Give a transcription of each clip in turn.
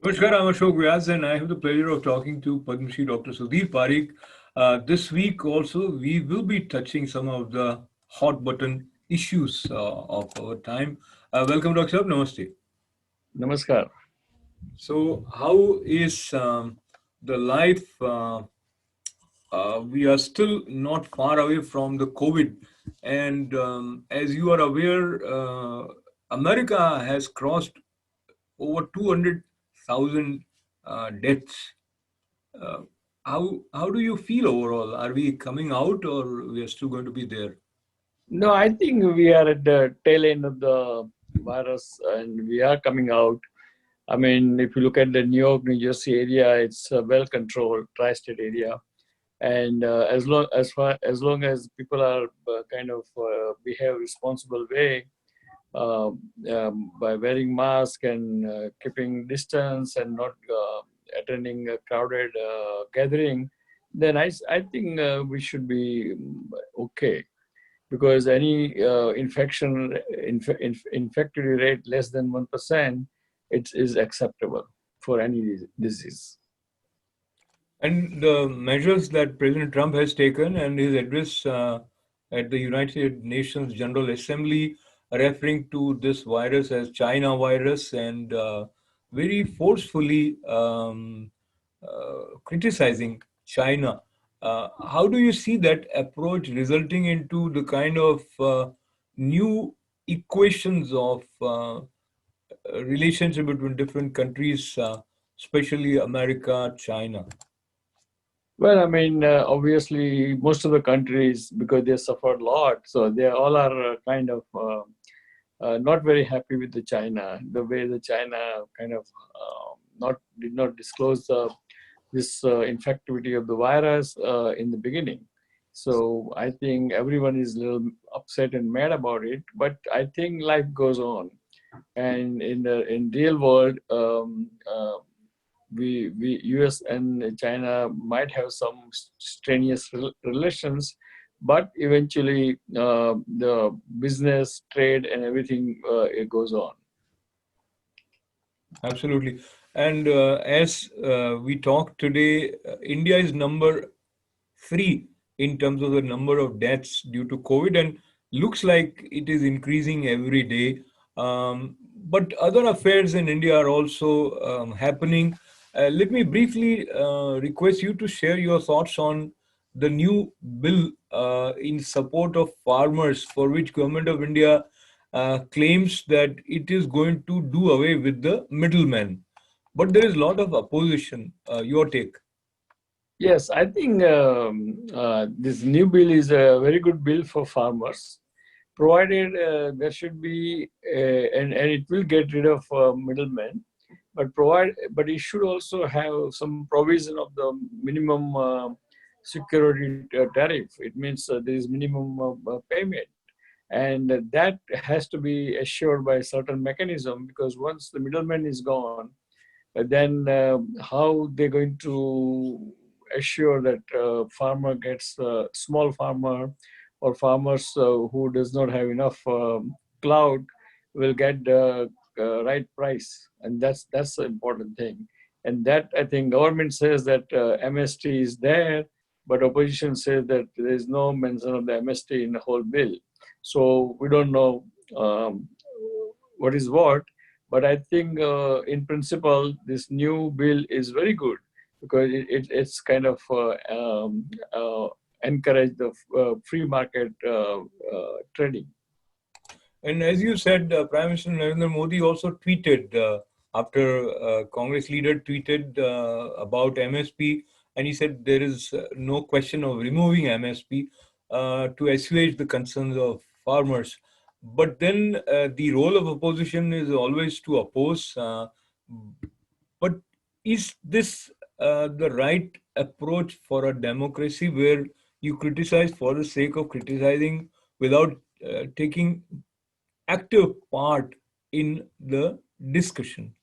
Namaskar, I'm Ashok Vyas, and I have the pleasure of talking to Padma Shri Dr. Sudhir Parikh. This week also, we will be touching some of the hot button issues of our time. Welcome, Dr. Sahab. Namaste. Namaskar. So, how is the life? We are still not far away from the COVID, and as you are aware, America has crossed over 200,000 deaths. Uh, how do you feel overall? Are we coming out, or we are still going to be there? No, I think we are at the tail end of the virus and we are coming out. I mean, if you look at the New York, New Jersey area, it's a well controlled tri-state area. And as long as people are kind of behave responsible way uh, by wearing mask and keeping distance and not attending a crowded gathering, then I think we should be okay. Because any infectivity rate less than 1%, it is acceptable for any disease. And the measures that President Trump has taken and his address at the United Nations General Assembly, referring to this virus as China virus and very forcefully criticizing China. How do you see that approach resulting into the kind of new equations of relationship between different countries, especially America, China? Well, I mean, obviously, most of the countries, because they suffered a lot, so they all are kind of not very happy with the China, the way the China kind of not did not disclose this infectivity of the virus in the beginning. So I think everyone is a little upset and mad about it. But I think life goes on, and in real world, we US and China might have some strenuous relations, but eventually the business, trade, and everything it goes on. Absolutely. And as we talk today, India is number three in terms of the number of deaths due to COVID, and looks like it is increasing every day. But other affairs in India are also happening. Let me briefly request you to share your thoughts on the new bill in support of farmers, for which Government of India claims that it is going to do away with the middlemen. But there is a lot of opposition. Your take? Yes, I think this new bill is a very good bill for farmers, provided there should be, and it will get rid of middlemen, but it should also have some provision of the minimum security tariff. It means there is minimum payment, and that has to be assured by a certain mechanism, because once the middleman is gone, then how they're going to assure that farmer gets small farmer or farmers who does not have enough cloud will get the right price, and that's the important thing. And that, I think, government says that MST is there, but opposition says that there is no mention of the MST in the whole bill. So we don't know what is what, but I think in principle, this new bill is very good, because it's kind of encourage the free market trading. And as you said, Prime Minister Narendra Modi also tweeted after Congress leader tweeted about MSP, and he said there is no question of removing MSP to assuage the concerns of farmers. But then the role of opposition is always to oppose. But is this the right approach for a democracy, where you criticize for the sake of criticizing without taking active part in the discussion?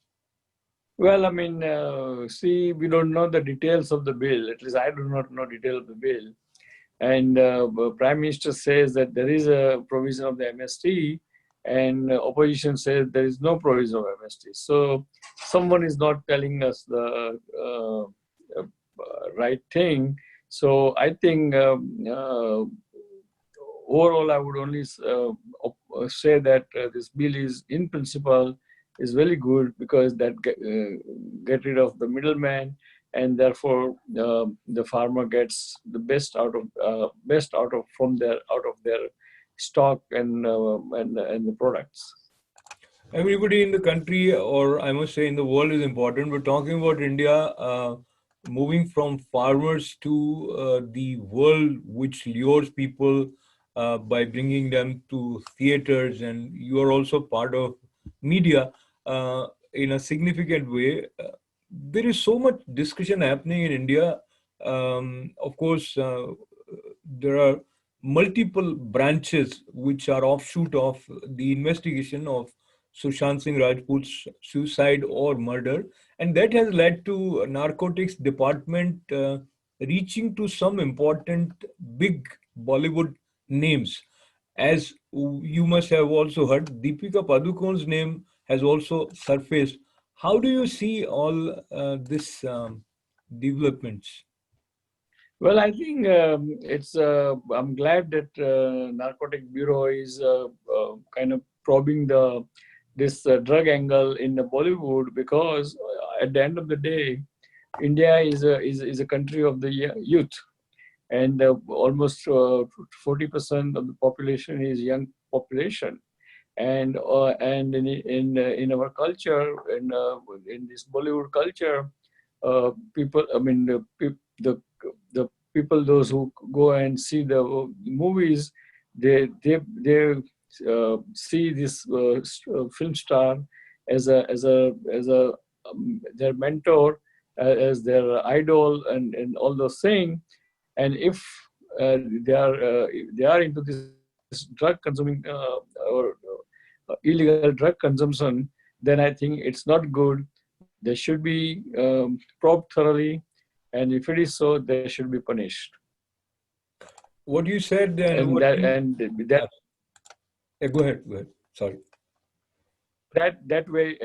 Well, I mean, see, we don't know the details of the bill. At least I do not know detail of the bill. And Prime Minister says that there is a provision of the MST, and opposition says there is no provision of amnesty. So someone is not telling us the right thing. So I think overall, I would only say that this bill is, in principle, is very good because that get rid of the middleman, and therefore the farmer gets the best out of from their out of their stock and the products. Everybody in the country, or I must say in the world, is important. We're talking about India moving from farmers to the world, which lures people by bringing them to theaters, and you are also part of media in a significant way. There is so much discussion happening in India. Of course, there are multiple branches which are offshoot of the investigation of Sushant Singh Rajput's suicide or murder, and that has led to narcotics department reaching to some important big Bollywood names. As you must have also heard, Deepika Padukone's name has also surfaced. How do you see all this developments? Well, I think it's. I'm glad that Narcotic Bureau is kind of probing the this drug angle in the Bollywood because at the end of the day, India is a country of the youth, and almost 40% of the population is young population, and in our culture, in this Bollywood culture, people. I mean, the people those who go and see the movies, they see this film star as a their mentor, as their idol, and all those things. And if they are into this drug consuming or illegal drug consumption, then I think it's not good. They should be probed thoroughly, and if it is so, they should be punished. What you said and And what that you and that go ahead, go ahead. Sorry. that way,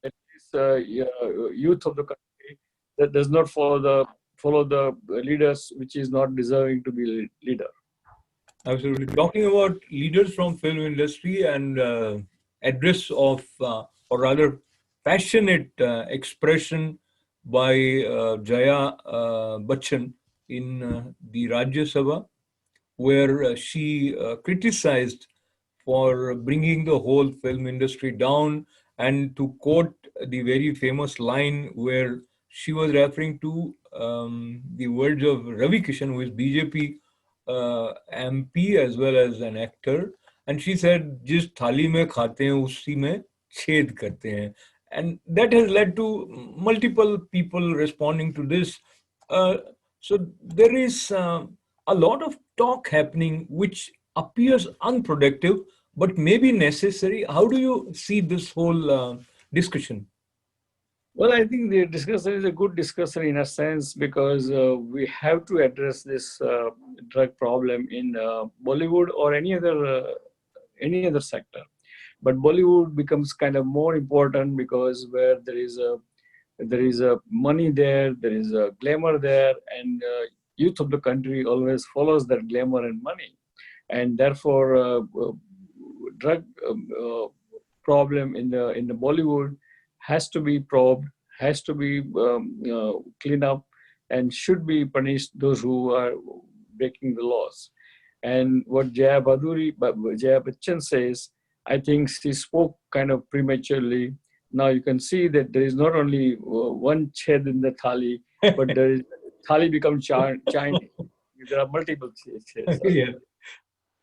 at least youth of the country that does not follow the leaders, which is not deserving to be leader. Absolutely. Talking about leaders from film industry and address of, or rather, passionate expression by Jaya Bachchan in the Rajya Sabha, where she criticized for bringing the whole film industry down, and to quote the very famous line where she was referring to the words of Ravi Kishan, who is BJP MP as well as an actor, and she said, "जिस थाली में खाते हैं उसी में छेद करते हैं," and that has led to multiple people responding to this. Uh, so there is a lot of talk happening which appears unproductive but may be necessary. How do you see this whole discussion? Well, I think the discussion is a good discussion in a sense because we have to address this drug problem in Bollywood or any other sector. But Bollywood becomes kind of more important because where there is a money there is a glamour there, and youth of the country always follows that glamour and money, and therefore drug problem in the Bollywood has to be probed, has to be cleaned up, and should be punished those who are breaking the laws. And what Jaya Bachchan says, I think she spoke kind of prematurely. Now you can see that there is not only one ched in the thali, but there is thali becomes Chinese. There are multiple cheds. Yeah.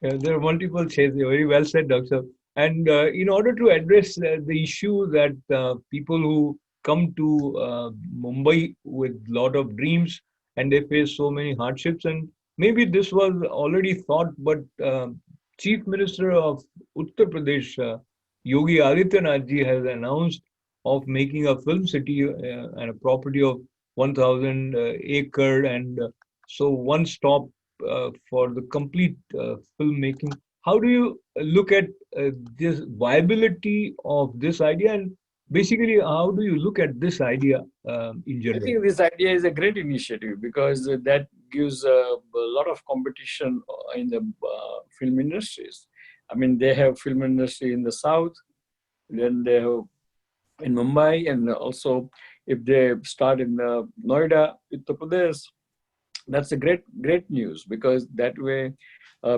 Yeah, there are multiple shades. Very well said, Doctor. And in order to address the issue that people who come to Mumbai with a lot of dreams and they face so many hardships, and maybe this was already thought, but Chief Minister of Uttar Pradesh, Yogi Adityanath ji, has announced of making a film city and a property of 1,000 acre, and so one stop for the complete filmmaking. how do you look at this viability of this idea, and basically how do you look at this idea in I general? think this idea is a great initiative because that gives a lot of competition in the film industries. I mean, they have film industry in the south, then they have in Mumbai, and also if they start in Noida, Uttar Pradesh, that's a great news because that way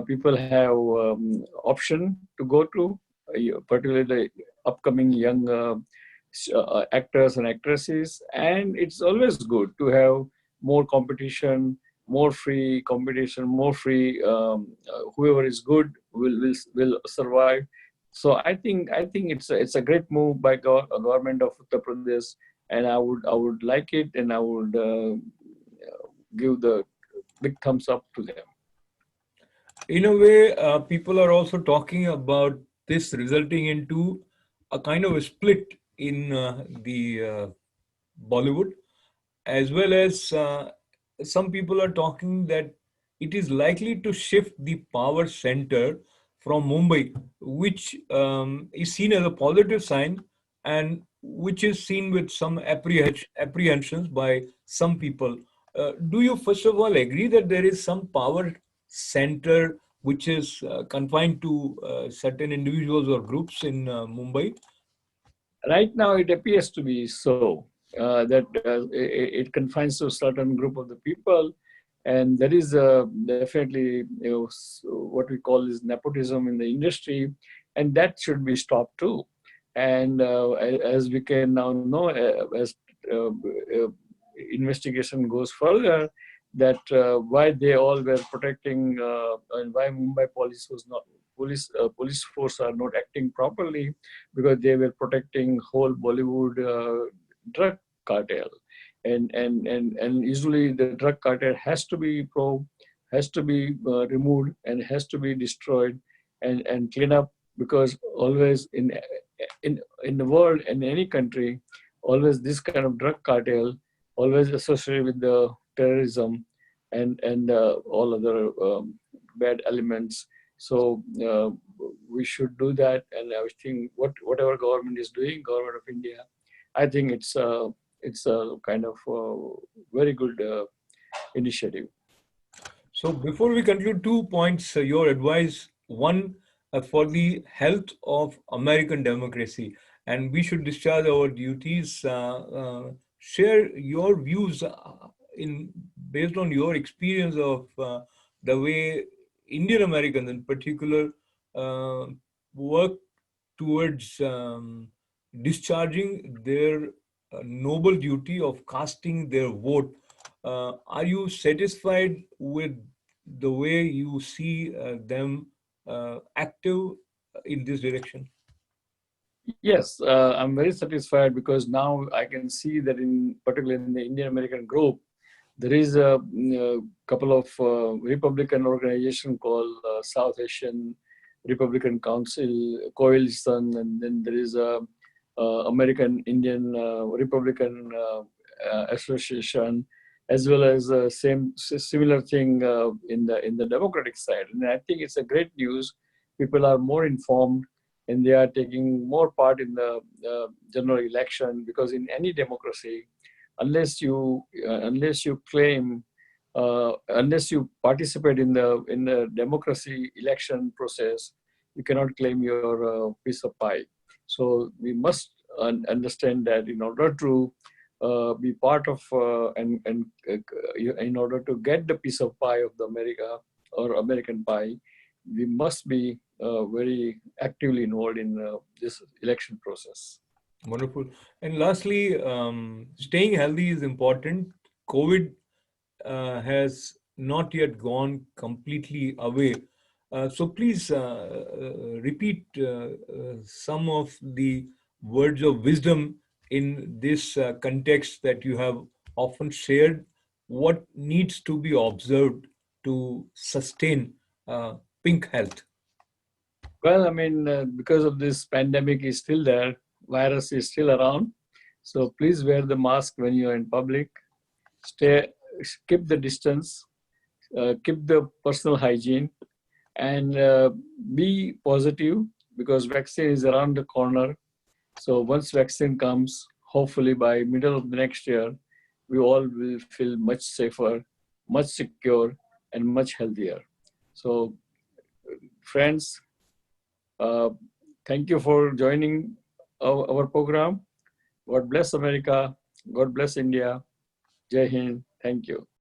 people have option to go to, particularly the upcoming young actors and actresses, and it's always good to have more competition, more free competition, more free. Whoever is good will survive. So I think it's a great move by government of Uttar Pradesh, and I would like it, and I would give the big thumbs up to them. In a way, people are also talking about this resulting into a kind of a split in the Bollywood, as well as some people are talking that it is likely to shift the power center from Mumbai, which is seen as a positive sign and which is seen with some apprehensions by some people. Do you, first of all, agree that there is some power center which is confined to certain individuals or groups in Mumbai? Right now, it appears to be so that it confines to a certain group of the people, and there is definitely what we call is nepotism in the industry, and that should be stopped too. And as we can now know, as uh, uh, investigation goes further, that why they all were protecting and why Mumbai police was not police force are not acting properly because they were protecting whole Bollywood drug cartel, and usually the drug cartel has to be probed, has to be removed, and has to be destroyed and clean up because always in the world, in any country, always this kind of drug cartel always associated with the terrorism and all other bad elements. So we should do that, and I think whatever government is doing, government of India, I think it's a kind of very good initiative. So before we conclude, 2 points, your advice. One, for the health of American democracy, and we should discharge our duties. Share your views in based on your experience of the way Indian Americans, in particular, uh, work towards discharging their noble duty of casting their vote. Are you satisfied with the way you see them active in this direction? Yes, I'm very satisfied because now I can see that in particular in the Indian American group, there is a couple of Republican organization called South Asian Republican Council Coalition, and then there is a American Indian Republican Association, as well as similar thing in the Democratic side. And I think it's a great news. People are more informed, and they are taking more part in the general election because in any democracy, unless you claim unless you participate in the democracy election process, you cannot claim your piece of pie. So we must understand that in order to be part of in order to get the piece of pie of the America or American pie, we must be very actively involved in this election process. Wonderful. And lastly, staying healthy is important. COVID has not yet gone completely away. So please repeat some of the words of wisdom in this context that you have often shared. What needs to be observed to sustain pink health? Well, I mean, because of this pandemic is still there, virus is still around. So please wear the mask when you are in public. Stay, keep the distance, keep the personal hygiene, and be positive, because vaccine is around the corner. So once vaccine comes, hopefully by middle of the next year, we all will feel much safer, much secure, and much healthier. So friends, uh, thank you for joining our program. God bless America. God bless India. Jai Hind. Thank you.